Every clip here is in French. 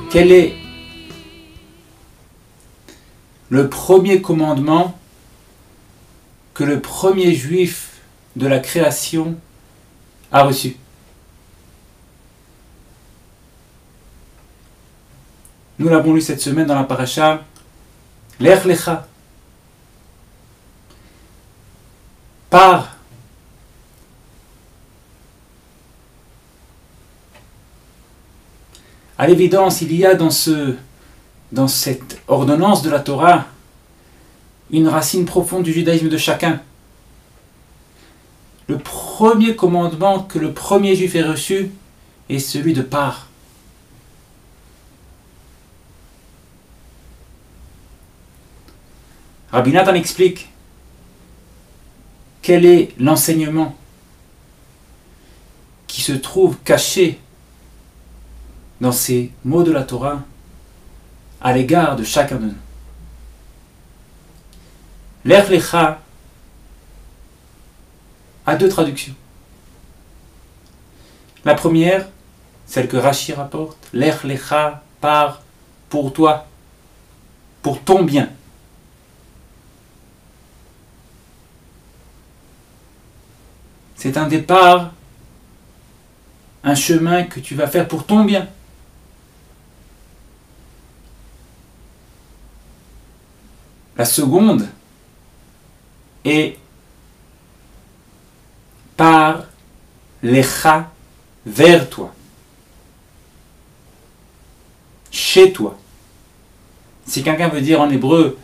Quel est le premier commandement que le premier juif de la création a reçu? Nous l'avons lu cette semaine dans la paracha Lech Lecha. Pars. À l'évidence, il y a dans cette ordonnance de la Torah une racine profonde du judaïsme de chacun. Le premier commandement que le premier juif ait reçu est celui de pars. Rabbi Nathan explique quel est l'enseignement qui se trouve caché dans ces mots de la Torah à l'égard de chacun de nous. Lech Lecha a deux traductions. La première, celle que Rashi rapporte, Lech Lecha, pars pour toi, pour ton bien. C'est un départ, un chemin que tu vas faire pour ton bien. La seconde est par lecha, vers toi, chez toi. Si quelqu'un veut dire en hébreu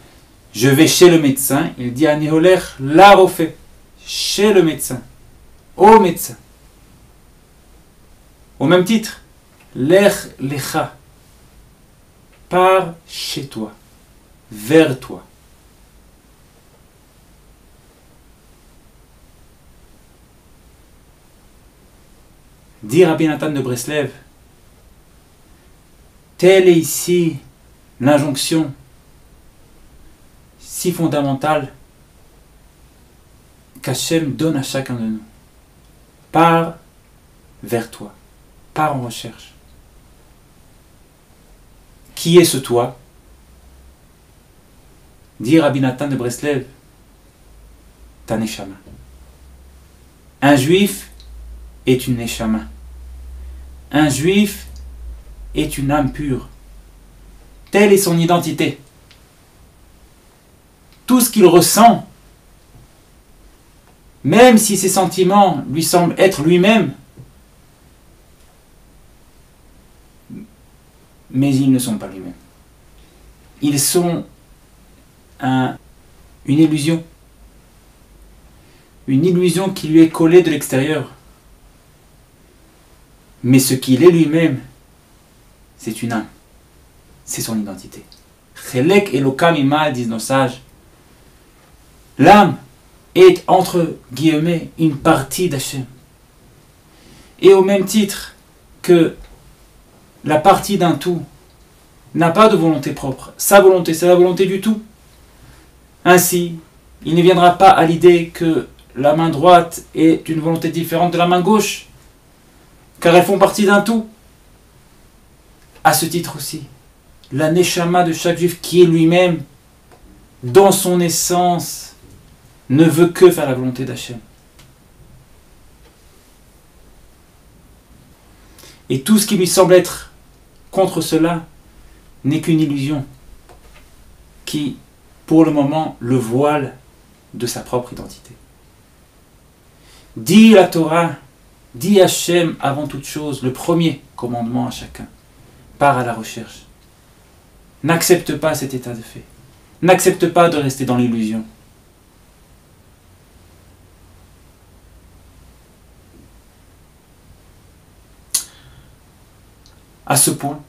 je vais chez le médecin, il dit aneholech la rofé, chez le médecin, au médecin. Au même titre, lech lecha, par chez toi, vers toi. Dit Rabbi Nathan de Breslev, telle est ici l'injonction si fondamentale qu'Hachem donne à chacun de nous. Pars vers toi, pars en recherche. Qui est ce toi? Dit Rabbi Nathan de Breslev, ta neshama. Un juif est une neshama. Un juif est une âme pure. Telle est son identité. Tout ce qu'il ressent, même si ses sentiments lui semblent être lui-même, mais ils ne sont pas lui-même. Ils sont une illusion. Une illusion qui lui est collée de l'extérieur. Mais ce qu'il est lui-même, c'est une âme. C'est son identité. Chelek Elokam Imal, disent nos sages. L'âme est, entre guillemets, une partie d'Hachem. Et au même titre que la partie d'un tout n'a pas de volonté propre. Sa volonté, c'est la volonté du tout. Ainsi, il ne viendra pas à l'idée que la main droite est une volonté différente de la main gauche, car elles font partie d'un tout. À ce titre aussi, la neshama de chaque juif qui est lui-même, dans son essence, ne veut que faire la volonté d'Hachem. Et tout ce qui lui semble être contre cela n'est qu'une illusion qui, pour le moment, le voile de sa propre identité. Dit la Torah, dit Hachem avant toute chose, le premier commandement à chacun. Pars à la recherche. N'accepte pas cet état de fait. N'accepte pas de rester dans l'illusion. À ce point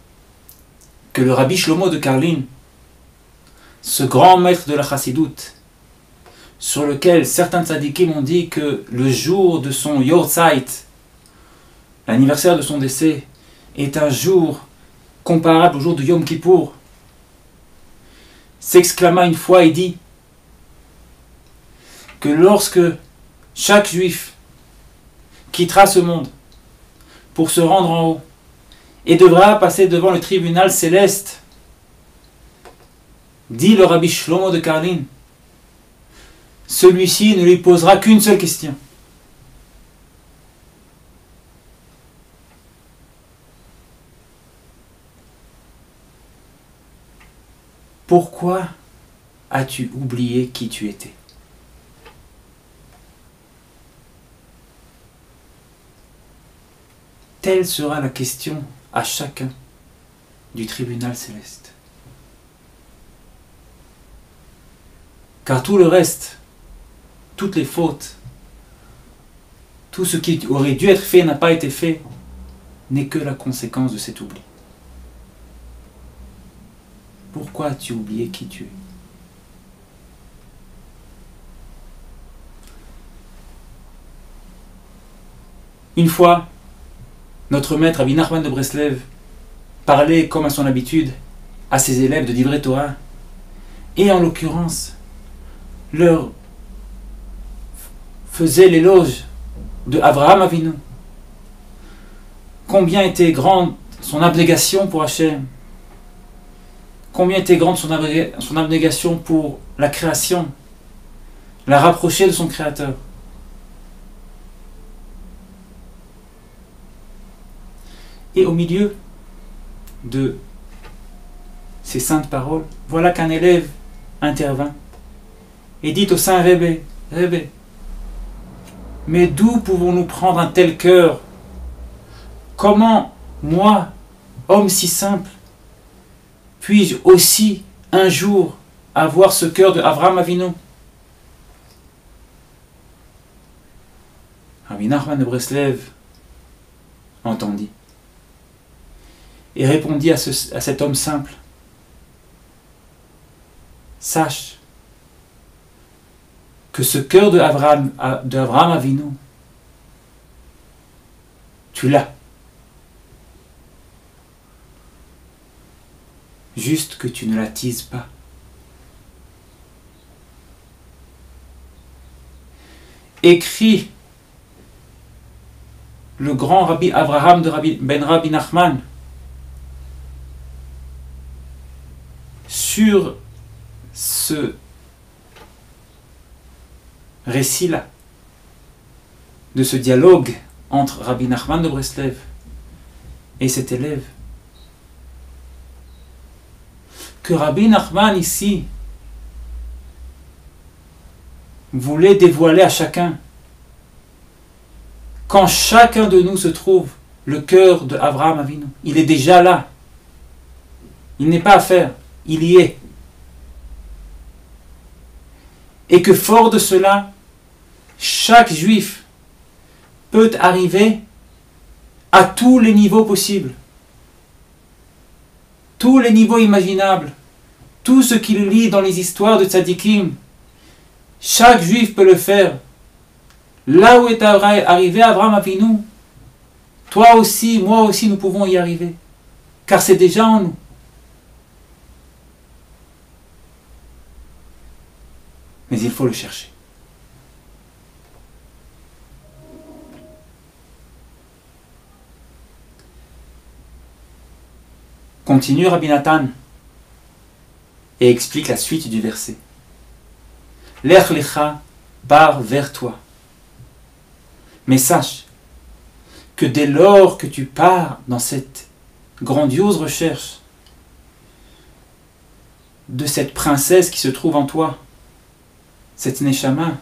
que le rabbi Shlomo de Karlin ce grand maître de la chassidoute, sur lequel certains tzadikim ont dit que le jour de son Yortzeit, l'anniversaire de son décès, est un jour comparable au jour de Yom Kippour, s'exclama une fois et dit que lorsque chaque juif quittera ce monde pour se rendre en haut et devra passer devant le tribunal céleste, dit le Rabbi Shlomo de Karlin, celui-ci ne lui posera qu'une seule question. Pourquoi as-tu oublié qui tu étais? Telle sera la question à chacun du tribunal céleste. Car tout le reste, toutes les fautes, tout ce qui aurait dû être fait n'a pas été fait, n'est que la conséquence de cet oubli. Pourquoi as-tu oublié qui tu es? Une fois, notre maître Rabbi Nachman de Breslev parlait, comme à son habitude, à ses élèves de Divrei Torah, et en l'occurrence, leur faisait l'éloge de Avraham Avinu. Combien était grande son abnégation pour Hachem, combien était grande son abnégation pour la création, la rapprocher de son Créateur. Et au milieu de ces saintes paroles, voilà qu'un élève intervint et dit au saint Rebbe, Rebbe, mais d'où pouvons-nous prendre un tel cœur? Comment, moi, homme si simple, puis-je aussi un jour avoir ce cœur de Avraham Avinu? Rabbi Nachman de Breslev entendit et répondit à cet homme simple, sache que ce cœur de Avraham Avinu, tu l'as. Juste que tu ne l'attises pas. Écrit le grand Rabbi Avraham ben Rabbi Nachman sur ce récit-là, de ce dialogue entre Rabbi Nachman de Breslev et cet élève, que Rabbi Nachman ici voulait dévoiler à chacun, quand chacun de nous se trouve le cœur de Avraham Avinu, il est déjà là, il n'est pas à faire, il y est. Et que fort de cela, chaque juif peut arriver à tous les niveaux possibles, tous les niveaux imaginables, tout ce qu'il lit dans les histoires de tzadikim, chaque juif peut le faire. Là où est arrivé Avraham Avinu, toi aussi, moi aussi, nous pouvons y arriver, car c'est déjà en nous. Mais il faut le chercher. Continue Rabbi Nathan et explique la suite du verset. Lech lecha, pars vers toi. Mais sache que dès lors que tu pars dans cette grandiose recherche de cette princesse qui se trouve en toi, cette neshama,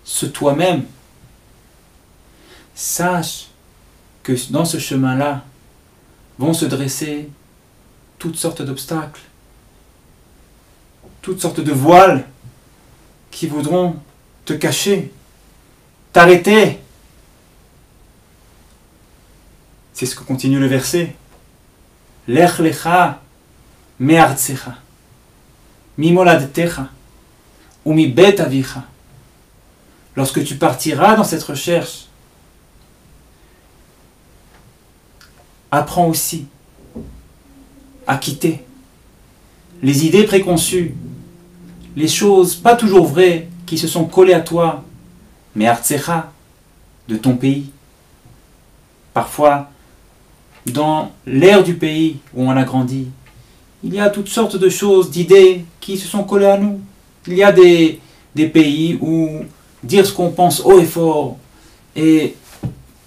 ce toi-même, sache que dans ce chemin-là vont se dresser toutes sortes d'obstacles, toutes sortes de voiles qui voudront te cacher, t'arrêter. C'est ce que continue le verset. Lech lecha me'artsecha. mimoladtecha, ou mi bet avicha. Lorsque tu partiras dans cette recherche, apprends aussi à quitter les idées préconçues, les choses pas toujours vraies qui se sont collées à toi, mais artsecha, de ton pays. Parfois, dans l'air du pays où on a grandi, il y a toutes sortes de choses, d'idées qui se sont collées à nous. Il y a des pays où dire ce qu'on pense haut et fort et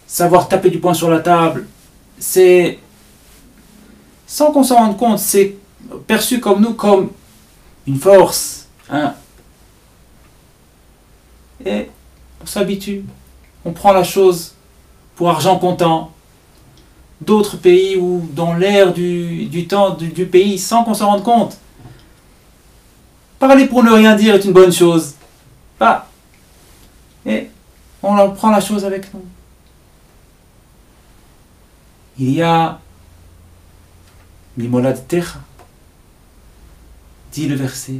savoir taper du poing sur la table, c'est, sans qu'on s'en rende compte, c'est perçu comme nous comme une force. Hein. Et on s'habitue, on prend la chose pour argent comptant. D'autres pays où, dans l'air du temps du pays, sans qu'on s'en rende compte, parler pour ne rien dire est une bonne chose. Bah, et on en prend la chose avec nous. Il y a l'imolad techa, dit le verset.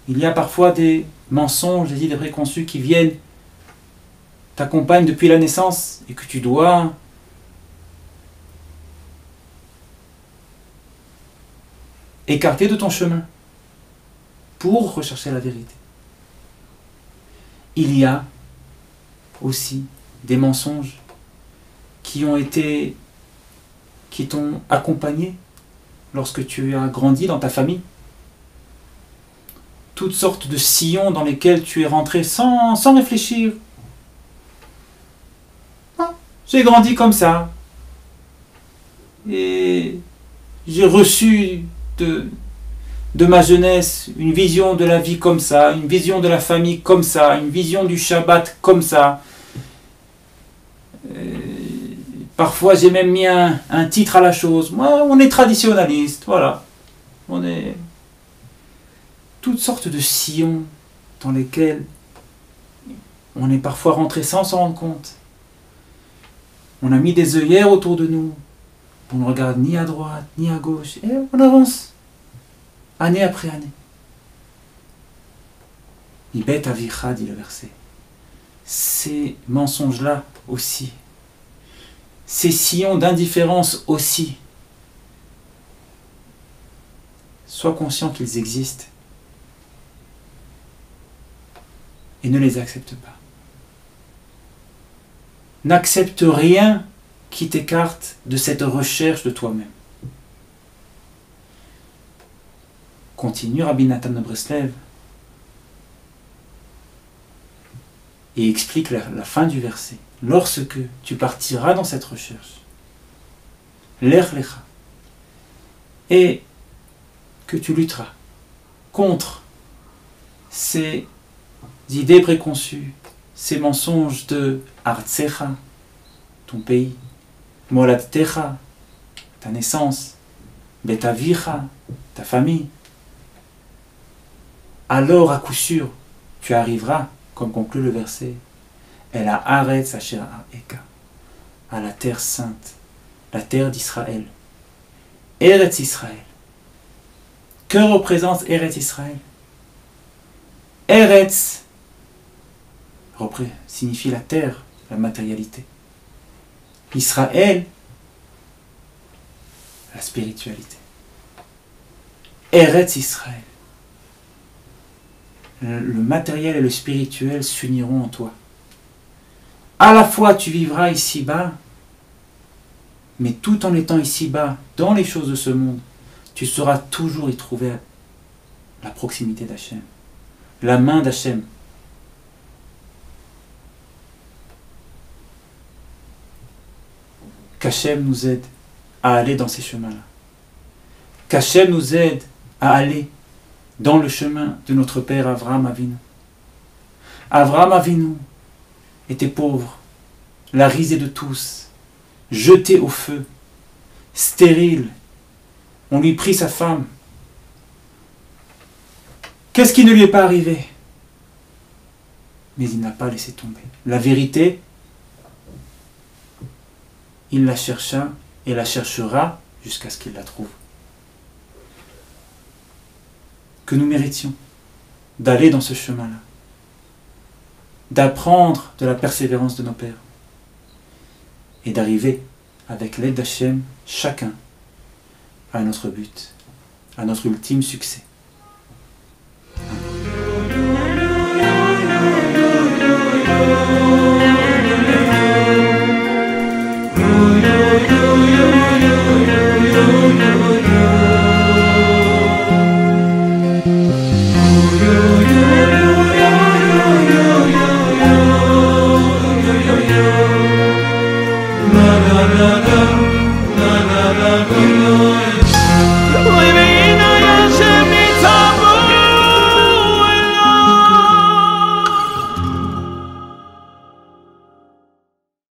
Il y a parfois des mensonges, des idées préconçues qui viennent, t'accompagnent depuis la naissance et que tu dois écarter de ton chemin pour rechercher la vérité. Il y a aussi des mensonges qui t'ont accompagné lorsque tu as grandi dans ta famille. Toutes sortes de sillons dans lesquels tu es rentré sans réfléchir. Ah, j'ai grandi comme ça. Et j'ai reçu de ma jeunesse une vision de la vie comme ça, une vision de la famille comme ça, une vision du Shabbat comme ça. Parfois j'ai même mis un titre à la chose. Moi, on est traditionnaliste, voilà. On est toutes sortes de sillons dans lesquels on est parfois rentré sans s'en rendre compte. On a mis des œillères autour de nous. On ne regarde ni à droite, ni à gauche. Et on avance. Année après année. Ibet avicha, dit le verset. Ces mensonges-là aussi. Ces sillons d'indifférence aussi. Sois conscient qu'ils existent. Et ne les accepte pas. N'accepte rien qui t'écarte de cette recherche de toi-même. Continue Rabbi Nathan de Breslev et explique la fin du verset. Lorsque tu partiras dans cette recherche, l'ech lecha, et que tu lutteras contre ces idées préconçues, ces mensonges de Artsecha, ton pays, Moladtecha, ta naissance, Betavicha, ta famille, alors à coup sûr, tu arriveras, comme conclut le verset, El haaretz asher ha'eka, à la terre sainte, la terre d'Israël, Eretz Israël. Que représente Eretz Israël? Eretz signifie la terre, la matérialité. Israël, la spiritualité. Eretz Israël. Le matériel et le spirituel s'uniront en toi. À la fois tu vivras ici-bas, mais tout en étant ici-bas, dans les choses de ce monde, tu sauras toujours y trouver la proximité d'Hachem, la main d'Hachem. Qu'Hachem nous aide à aller dans ces chemins-là. Qu'Hachem nous aide à aller dans le chemin de notre père Avraham Avinu. Avraham Avinu était pauvre, la risée de tous, jeté au feu, stérile. On lui prit sa femme. Qu'est-ce qui ne lui est pas arrivé? Mais il n'a pas laissé tomber. La vérité, il la chercha et la cherchera jusqu'à ce qu'il la trouve. que nous méritions d'aller dans ce chemin-là, d'apprendre de la persévérance de nos pères et d'arriver, avec l'aide d'Hachem, chacun à notre but, à notre ultime succès.